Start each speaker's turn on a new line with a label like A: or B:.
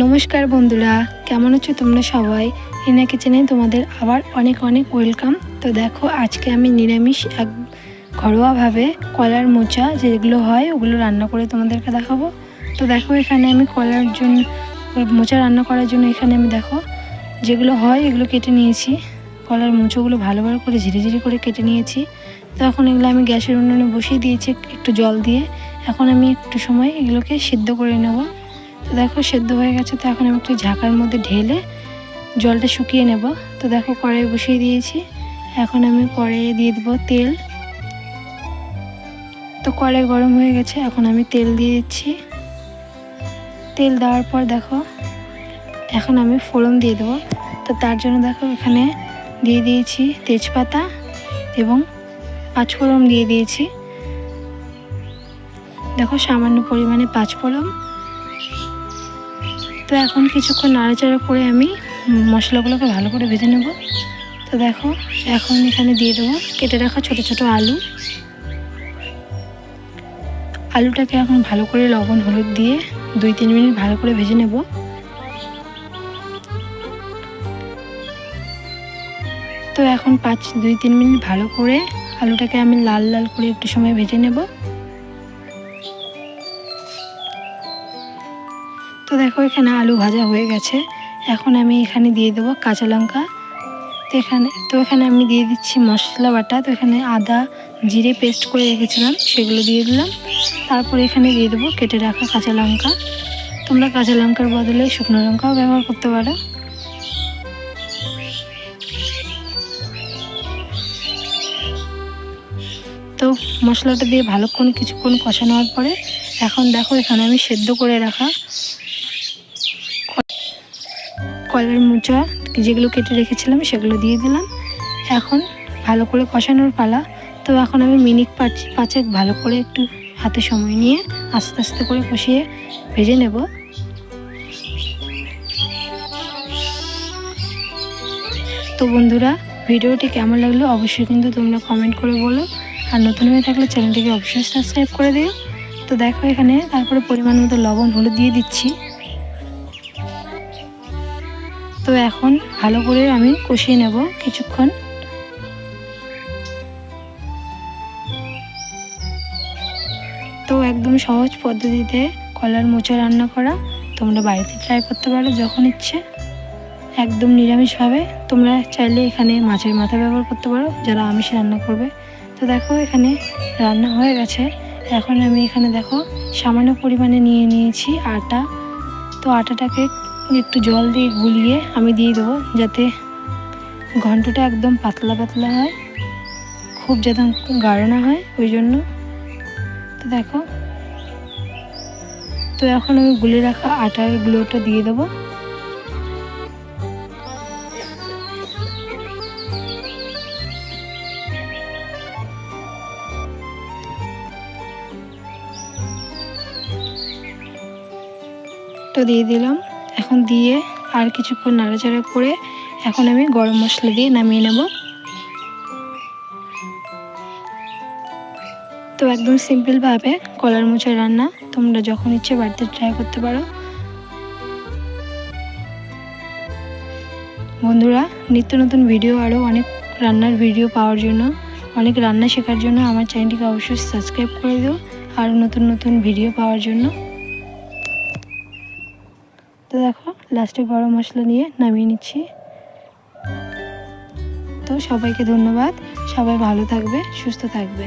A: নমস্কার বন্ধুরা, কেমন আছো তোমরা সবাই? রিনা কিচেনে তোমাদের আবার অনেক অনেক ওয়েলকাম। তো দেখো, আজকে আমি নিরামিষ এক ঘরোয়াভাবে কলার মোচা যেগুলো হয় ওগুলো রান্না করে তোমাদেরকে দেখাবো। তো দেখো, এখানে আমি কলার জন্য মোচা রান্না করার জন্য এখানে আমি দেখো যেগুলো হয় এগুলো কেটে নিয়েছি। কলার মোচাগুলো ভালো করে ঝিরি করে কেটে নিয়েছি। তো এখন এগুলো আমি গ্যাসের উনুনে বসিয়ে দিয়েছি একটু জল দিয়ে। এখন আমি একটু সময় এগুলোকে সিদ্ধ করে নেব। তো দেখো সেদ্ধ হয়ে গেছে। তো এখন আমি একটু ঝাঁকার মধ্যে ঢেলে জলটা শুকিয়ে নেব। তো দেখো কড়াই বসিয়ে দিয়েছি। এখন আমি কড়াইয়ে দিয়ে দেবো তেল। তো কড়াই গরম হয়ে গেছে, এখন আমি তেল দিয়ে দিচ্ছি। তেল দেওয়ার পর দেখো এখন আমি ফোড়ন দিয়ে দেবো। তো তার জন্য দেখো এখানে দিয়ে দিয়েছি তেজপাতা এবং পাঁচফোড়ন দিয়ে দিয়েছি। দেখো সামান্য পরিমাণে পাঁচফোড়ন। তো এখন কিছুক্ষণ নাড়াচাড়া করে আমি মশলাগুলোকে ভালো করে ভেজে নেব। তো দেখো এখন এখানে দিয়ে দেবো কেটে রাখা ছোট ছোট আলুটাকে এখন ভালো করে লবণ হলুদ দিয়ে 2-3 মিনিট ভালো করে ভেজে নেব। তো এখন 2-3 মিনিট ভালো করে আলুটাকে আমি লাল লাল করে একটু সময় ভেজে নেব। তো দেখো এখানে আলু ভাজা হয়ে গেছে। এখন আমি এখানে দিয়ে দেবো কাঁচা লঙ্কা। তো এখানে আমি দিয়ে দিচ্ছি মশলা বাটা। তো এখানে আদা জিরে পেস্ট করে রেখেছিলাম, সেগুলো দিয়ে দিলাম। তারপর এখানে দিয়ে দেবো কেটে রাখা কাঁচা লঙ্কা। তোমরা কাঁচা লঙ্কার বদলে শুকনো লঙ্কাও ব্যবহার করতে পারো। তো মশলাটা দিয়ে কিছুক্ষণ কষানোর পরে এখন দেখো এখানে আমি সেদ্ধ করে রাখা কলার মোচা যেগুলো কেটে রেখেছিলাম সেগুলো দিয়ে দিলাম। এখন ভালো করে কষানোর পালা। তো এখন আমি মিনিট 5 ভালো করে একটু হাতে সময় নিয়ে আস্তে আস্তে করে কষিয়ে ভেজে নেব। তো বন্ধুরা, ভিডিওটি কেমন লাগলো অবশ্যই কিন্তু তোমরা কমেন্ট করে বলো। আর নতুন হয়ে থাকলে চ্যানেলটিকে অবশ্যই সাবস্ক্রাইব করে দিও। তো দেখো এখানে তারপরে পরিমাণ মতো লবণ হলুদ দিয়ে দিচ্ছি। তো এখন ভালো করে আমি কষিয়ে নেব কিছুক্ষণ। তো একদম সহজ পদ্ধতিতে কলার মোচা রান্না করা, তোমরা বাড়িতে ট্রাই করতে পারো যখন ইচ্ছে, একদম নিরামিষভাবে। তোমরা চাইলে এখানে মাছের মাথা ব্যবহার করতে পারো যারা আমিষ রান্না করবে। তো দেখো এখানে রান্না হয়ে গেছে। এখন আমি এখানে দেখো সামান্য পরিমাণে নিয়েছি আটা। তো আটাটাকে একটু জল দিয়ে গুলিয়ে আমি দিয়ে দেবো, যাতে ঘন্টটা একদম পাতলা পাতলা হয়, খুব যাতে গাঢ় না হয় ওই জন্য। তো দেখো, তো এখন আমি গুলে রাখা আটার গুঁড়োটা দিয়ে দেবো। তো দিয়ে দিলাম। এখন দিয়ে আর কিছুক্ষণ নাড়াচাড়া করে এখন আমি গরম মশলা দিয়ে নামিয়ে নেব। তো একদম সিম্পলভাবে কলার মোচা রান্না তোমরা যখন ইচ্ছে বাড়িতে ট্রাই করতে পারো। বন্ধুরা, নিত্য নতুন ভিডিও আরও অনেক রান্নার ভিডিও পাওয়ার জন্য, অনেক রান্না শেখার জন্য আমার চ্যানেলটিকে অবশ্যই সাবস্ক্রাইব করে দিও আরও নতুন নতুন ভিডিও পাওয়ার জন্য। তো দেখো লাস্টে গরম মশলা নিয়ে নামিয়ে নিচ্ছি। তো সবাইকে ধন্যবাদ। সবাই ভালো থাকবে, সুস্থ থাকবে।